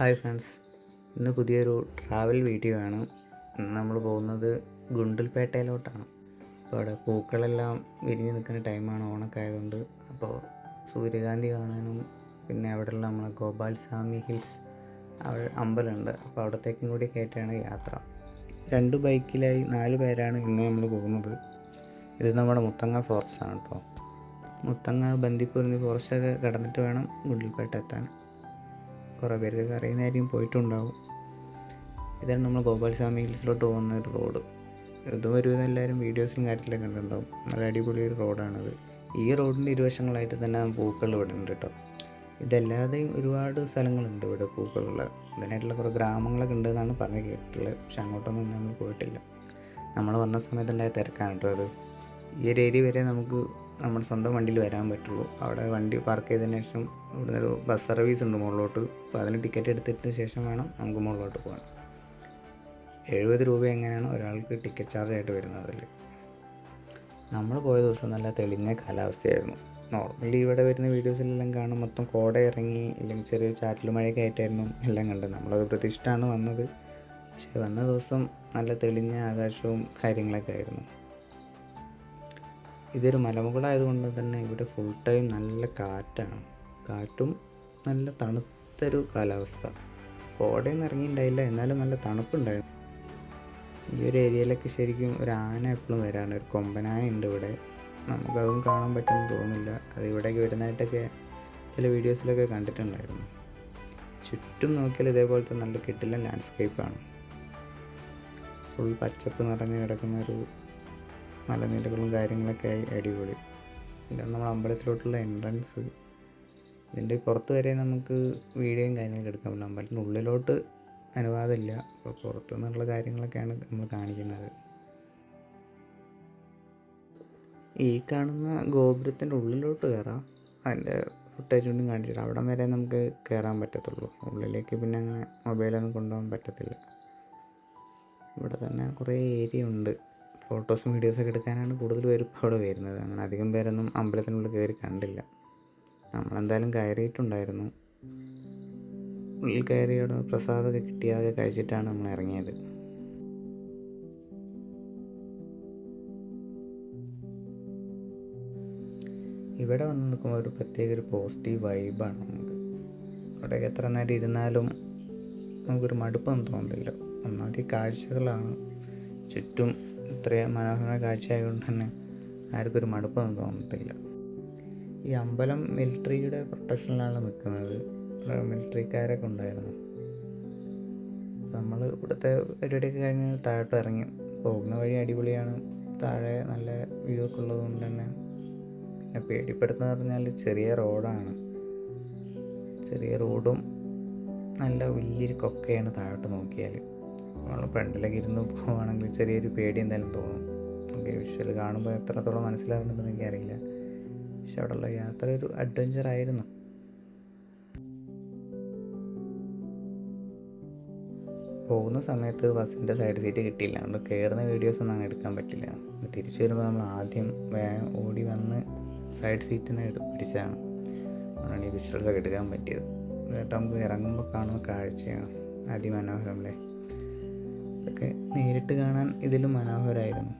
Hi friends, ഇന്ന് പുതിയൊരു travel video ആണ്. ഇന്ന് നമ്മൾ പോകുന്നത് ഗുണ്ടൽപേട്ടയിലോട്ടാണ്. അപ്പോൾ അവിടെ പൂക്കളെല്ലാം വിരിഞ്ഞ് നിൽക്കുന്ന ടൈമാണ്, ഓണൊക്കെ ആയതുകൊണ്ട്. അപ്പോൾ സൂര്യകാന്തി കാണാനും പിന്നെ അവിടെയുള്ള നമ്മളെ ഗോപാൽസ്വാമി ഹിൽസ് അമ്പലമുണ്ട്, അപ്പോൾ അവിടത്തേക്കും കൂടി കയറ്റാണ് യാത്ര. 2 ബൈക്കിലായി 4 പേരാണ് ഇന്ന് നമ്മൾ പോകുന്നത്. ഇത് നമ്മുടെ മുത്തങ്ങ ഫോറസ്റ്റ് ആണ് കേട്ടോ. മുത്തങ്ങ ബന്ദിപ്പൂരിൽ ഫോറസ്റ്റൊക്കെ കടന്നിട്ട് വേണം ഗുണ്ടൽപേട്ട എത്താൻ. കുറേ പേർക്ക് അറിയുന്നതായിരിക്കും, പോയിട്ടുണ്ടാവും. ഇതാണ് നമ്മൾ ഗോപാൽസ്വാമി ഹിൽസിലോട്ട് പോകുന്ന ഒരു റോഡ്. ഇതും ഒരുവിധം എല്ലാവരും വീഡിയോസിലും കാര്യത്തിലൊക്കെ കണ്ടിട്ടുണ്ടാവും. നല്ല അടിപൊളി ഒരു റോഡാണിത്. ഈ റോഡിൻ്റെ ഇരുവശങ്ങളായിട്ട് തന്നെ പൂക്കൾ ഇവിടെ ഉണ്ട് കേട്ടോ. ഇതല്ലാതെയും ഒരുപാട് സ്ഥലങ്ങളുണ്ട് ഇവിടെ പൂക്കളുള്ള. ഇതിനായിട്ടുള്ള കുറേ ഗ്രാമങ്ങളൊക്കെ ഉണ്ടെന്നാണ് പറഞ്ഞ് കേട്ടിട്ടുള്ളത്. പക്ഷെ അങ്ങോട്ടൊന്നും നമ്മൾ പോയിട്ടില്ല. നമ്മൾ വന്ന സമയത്തുണ്ടായ തിരക്കാണ് കേട്ടോ അത്. ഈ ഒരു ഏരിയ വരെ നമുക്ക് നമ്മുടെ സ്വന്തം വണ്ടിയിൽ വരാൻ പറ്റുള്ളൂ. അവിടെ വണ്ടി പാർക്ക് ചെയ്തതിന് ശേഷം ഇവിടെ ഒരു ബസ് സർവീസ് ഉണ്ട് മുകളിലോട്ട്. അപ്പോൾ അതിന് ടിക്കറ്റ് എടുത്തതിന് ശേഷം വേണം നമുക്ക് മുകളിലോട്ട് പോകാൻ. 70 രൂപ എങ്ങനെയാണ് ഒരാൾക്ക് ടിക്കറ്റ് ചാർജ് ആയിട്ട് വരുന്നത്. അതിൽ നമ്മൾ പോയ ദിവസം നല്ല തെളിഞ്ഞ കാലാവസ്ഥയായിരുന്നു. നോർമലി ഇവിടെ വരുന്ന വീഡിയോസിലെല്ലാം കാണും മൊത്തം കോട ഇറങ്ങി, ഇല്ലെങ്കിൽ ചെറിയൊരു ചാറ്റൽ മഴയൊക്കെ ആയിട്ടായിരുന്നു എല്ലാം കണ്ടത്. നമ്മളത് പ്രതീക്ഷിച്ചിട്ടാണ് വന്നത്. പക്ഷേ വന്ന ദിവസം നല്ല തെളിഞ്ഞ ആകാശവും കാര്യങ്ങളൊക്കെ ആയിരുന്നു. ഇതൊരു മലമുകളായതുകൊണ്ട് തന്നെ ഇവിടെ ഫുൾ ടൈം നല്ല കാറ്റാണ്. കാറ്റും നല്ല തണുത്തൊരു കാലാവസ്ഥ. കോടയൊന്നും ഇറങ്ങിയിട്ടുണ്ടായില്ല, എന്നാലും നല്ല തണുപ്പുണ്ടായിരുന്നു. ഈ ഒരു ഏരിയയിലൊക്കെ ശരിക്കും ഒരു ആന എപ്പോഴും വരാണ്. ഒരു കൊമ്പനാന ഉണ്ട് ഇവിടെ. നമുക്കതും കാണാൻ പറ്റുമെന്ന് തോന്നുന്നില്ല. അത് ഇവിടേക്ക് വരുന്നതായിട്ടൊക്കെ ചില വീഡിയോസിലൊക്കെ കണ്ടിട്ടുണ്ടായിരുന്നു. ചുറ്റും നോക്കിയാൽ ഇതേപോലത്തെ നല്ല കിടിലൻ ലാൻഡ്സ്കേപ്പാണ്. ഫുൾ പച്ചപ്പ് നിറഞ്ഞ് കിടക്കുന്നൊരു മലനിരകളും കാര്യങ്ങളൊക്കെ ആയി അടിപൊളി. ഇതാണ് നമ്മൾ അമ്പലത്തിലോട്ടുള്ള എൻട്രൻസ്. ഇതിൻ്റെ പുറത്ത് വരെ നമുക്ക് വീഡിയോയും കാര്യങ്ങളൊക്കെ എടുക്കാൻ പറ്റില്ല. അമ്പലത്തിൻ്റെ ഉള്ളിലോട്ട് അനുവാദമില്ല. അപ്പോൾ പുറത്തു നിന്നുള്ള കാര്യങ്ങളൊക്കെയാണ് നമ്മൾ കാണിക്കുന്നത്. ഈ കാണുന്ന ഗോപുരത്തിൻ്റെ ഉള്ളിലോട്ട് കയറാം. അതിൻ്റെ ഫുട്ടേജ് കൊണ്ടും കാണിച്ചിട്ട് അവിടം വരെ നമുക്ക് കയറാൻ പറ്റത്തുള്ളൂ. ഉള്ളിലേക്ക് പിന്നെ അങ്ങനെ മൊബൈലൊന്നും കൊണ്ടുപോകാൻ പറ്റത്തില്ല. ഇവിടെ തന്നെ കുറേ ഏരിയ ഉണ്ട്. ഫോട്ടോസും വീഡിയോസൊക്കെ എടുക്കാനാണ് കൂടുതൽ പേര് ഇപ്പോൾ അവിടെ വരുന്നത്. അങ്ങനെ അധികം പേരൊന്നും അമ്പലത്തിനുള്ളിൽ കയറി കണ്ടില്ല. നമ്മളെന്തായാലും കയറിയിട്ടുണ്ടായിരുന്നു. ഉള്ളിൽ കയറിയോടെ പ്രസാദമൊക്കെ കിട്ടിയാതെ കഴിച്ചിട്ടാണ് നമ്മൾ ഇറങ്ങിയത്. ഇവിടെ വന്ന് നിൽക്കുമ്പോൾ ഒരു പ്രത്യേക ഒരു പോസിറ്റീവ് വൈബാണ് നമുക്ക്. ഇവിടെയൊക്കെ എത്ര നേരം ഇരുന്നാലും നമുക്കൊരു മടുപ്പൊന്നും തോന്നുന്നില്ല. ഒന്നാമത്തെ കാഴ്ചകളാണ്. ചുറ്റും ഇത്രയും മനോഹരമായ കാഴ്ച ആയതുകൊണ്ട് തന്നെ ആർക്കൊരു മടുപ്പൊന്നും തോന്നത്തില്ല. ഈ അമ്പലം മിലിറ്ററിയുടെ പ്രൊട്ടക്ഷനിലാണ് നിൽക്കുന്നത്. മിലിറ്ററിക്കാരൊക്കെ ഉണ്ടായിരുന്നു. നമ്മൾ ഇവിടുത്തെ പരിപാടിയൊക്കെ കഴിഞ്ഞ് താഴോട്ട് ഇറങ്ങി. പോകുന്ന വഴി അടിപൊളിയാണ്. താഴെ നല്ല വ്യൂ ഒക്കെ ഉള്ളത് കൊണ്ട് തന്നെ. പിന്നെ പേടിപ്പെടുത്തുന്നത് പറഞ്ഞാൽ ചെറിയ റോഡാണ്. ചെറിയ റോഡും നല്ല വലിയൊരു കൊക്കയാണ് താഴോട്ട് നോക്കിയാൽ. നമ്മൾ ഫ്രണ്ടിലൊക്കെ ഇരുന്ന് പോവുകയാണെങ്കിൽ ചെറിയൊരു പേടി എന്തായാലും തോന്നും. നമുക്ക് വിഷ്വൽ കാണുമ്പോൾ എത്രത്തോളം മനസ്സിലാകുന്നുണ്ടെന്ന് എനിക്കറിയില്ല. പക്ഷെ അവിടെയുള്ള യാത്ര ഒരു അഡ്വഞ്ചർ ആയിരുന്നു. പോകുന്ന സമയത്ത് ബസ്സിൻ്റെ സൈഡ് സീറ്റ് കിട്ടിയില്ല. അതുകൊണ്ട് കയറുന്ന വീഡിയോസൊന്നും അങ്ങനെ എടുക്കാൻ പറ്റില്ല. തിരിച്ചു വരുമ്പോൾ നമ്മൾ ആദ്യം ഓടി വന്ന് സൈഡ് സീറ്റിനെ പിടിച്ചതാണ്. അതാണ് ഈ വിഷ്വൽസൊക്കെ എടുക്കാൻ പറ്റിയത്. എന്നിട്ട് നമുക്ക് ഇറങ്ങുമ്പോൾ കാണുന്ന കാഴ്ചയാണ് അതിമനോഹരം അല്ലേ. ഇതൊക്കെ നേരിട്ട് കാണാൻ ഇതിലും മനോഹരമായിരുന്നു.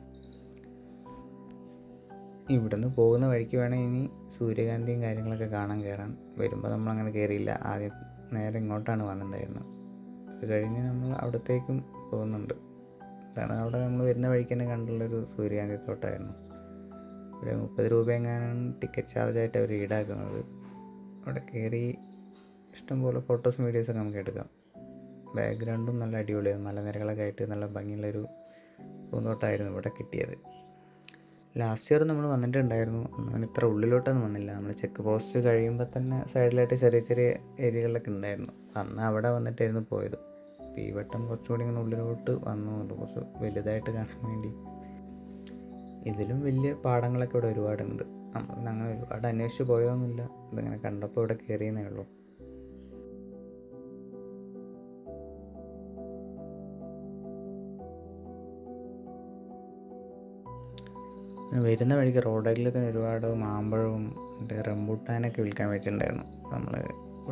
ഇവിടുന്ന് പോകുന്ന വഴിക്ക് വേണം ഇനി സൂര്യകാന്തിയും കാര്യങ്ങളൊക്കെ കാണാൻ കയറാൻ. വരുമ്പോൾ നമ്മളങ്ങനെ കയറിയില്ല. ആദ്യം നേരെ ഇങ്ങോട്ടാണ് വന്നിട്ടുണ്ടായിരുന്നത്. അത് കഴിഞ്ഞ് നമ്മൾ അവിടത്തേക്കും പോകുന്നുണ്ട്. അതാണ് അവിടെ നമ്മൾ വരുന്ന വഴിക്ക് തന്നെ കണ്ടുള്ളൊരു സൂര്യകാന്തി തോട്ടമായിരുന്നു. ഇവിടെ 30 രൂപ എങ്ങാനാണ് ടിക്കറ്റ് ചാർജായിട്ട് അവർ ഈടാക്കുന്നത്. അവിടെ കയറി ഇഷ്ടംപോലെ ഫോട്ടോസും വീഡിയോസൊക്കെ നമുക്ക് എടുക്കാം. ബാക്ക്ഗ്രൗണ്ടും നല്ല അടിപൊളിയായിരുന്നു. മലനിരകളൊക്കെ ആയിട്ട് നല്ല ഭംഗിയുള്ളൊരു പൂന്തോട്ടമായിരുന്നു ഇവിടെ കിട്ടിയത്. ലാസ്റ്റ് ഇയർ നമ്മൾ വന്നിട്ടുണ്ടായിരുന്നു. അങ്ങനെ ഇത്ര ഉള്ളിലോട്ടൊന്നും വന്നില്ല. നമ്മൾ ചെക്ക് പോസ്റ്റ് കഴിയുമ്പോൾ തന്നെ സൈഡിലായിട്ട് ചെറിയ ചെറിയ ഏരിയകളിലൊക്കെ ഉണ്ടായിരുന്നു. അന്ന് അവിടെ വന്നിട്ടായിരുന്നു പോയത്. അപ്പോൾ ഈ വട്ടം കുറച്ചുകൂടി ഇങ്ങനെ ഉള്ളിലോട്ട് വന്നുകൊണ്ട് കുറച്ച് വലുതായിട്ട് കാണാൻ വേണ്ടി. ഇതിലും വലിയ പാടങ്ങളൊക്കെ ഇവിടെ ഒരുപാടുണ്ട്. നമ്മൾ അങ്ങനെ ഒരുപാട് അന്വേഷിച്ച് പോയതൊന്നുമില്ല. ഇതിങ്ങനെ കണ്ടപ്പോൾ ഇവിടെ കയറിയെന്നേ ഉള്ളൂ. വരുന്ന വഴിക്ക് റോഡരികിൽ തന്നെ ഒരുപാട് മാമ്പഴവും റംബൂട്ടാനൊക്കെ വിൽക്കാൻ വെച്ചിട്ടുണ്ടായിരുന്നു. നമ്മൾ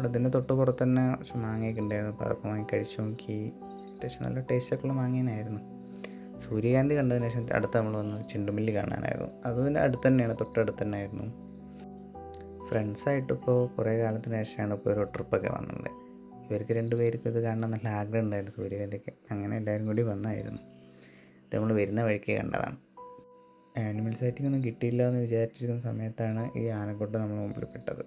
ഇവിടെ ഇതിൻ്റെ തൊട്ട് പുറത്ത് തന്നെ കുറച്ച് മാങ്ങയൊക്കെ ഉണ്ടായിരുന്നു. അപ്പോൾ അതൊക്കെ വാങ്ങി കഴിച്ച് നോക്കി. അത്യാവശ്യം നല്ല ടേസ്റ്റൊക്കെയുള്ള മാങ്ങേനായിരുന്നു. സൂര്യകാന്തി കണ്ടതിന് ശേഷം അടുത്ത് നമ്മൾ വന്നത് ചെണ്ടുമല്ലി കാണാനായിരുന്നു. അതിൻ്റെ അടുത്ത് തന്നെയാണ്, തൊട്ടടുത്ത് തന്നെ ആയിരുന്നു. ഫ്രണ്ട്സായിട്ടിപ്പോൾ കുറേ കാലത്തിന് ശേഷമാണ് ഇപ്പോൾ ഒരു ട്രിപ്പൊക്കെ വന്നത്. ഇവർക്ക് 2 പേർക്കും ഇത് കാണാൻ നല്ല ആഗ്രഹം ഉണ്ടായിരുന്നു, സൂര്യകാന്തിക്ക്. അങ്ങനെ എല്ലാവരും കൂടി വന്നായിരുന്നു. ഇത് നമ്മൾ വരുന്ന വഴിക്ക് കണ്ടതാണ്. ആനിമൽ സൈറ്റിംഗ് ഒന്നും കിട്ടിയില്ല എന്ന് വിചാരിച്ചിരിക്കുന്ന സമയത്താണ് ഈ ആനക്കൊട്ട നമ്മൾ മുമ്പിൽ പെട്ടത്.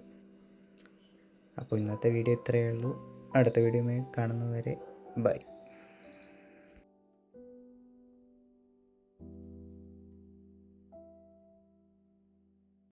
അപ്പോൾ ഇന്നത്തെ വീഡിയോ ഇത്രയേ ഉള്ളൂ. അടുത്ത വീഡിയോയുമായി കാണുന്നതുവരെ ബൈ.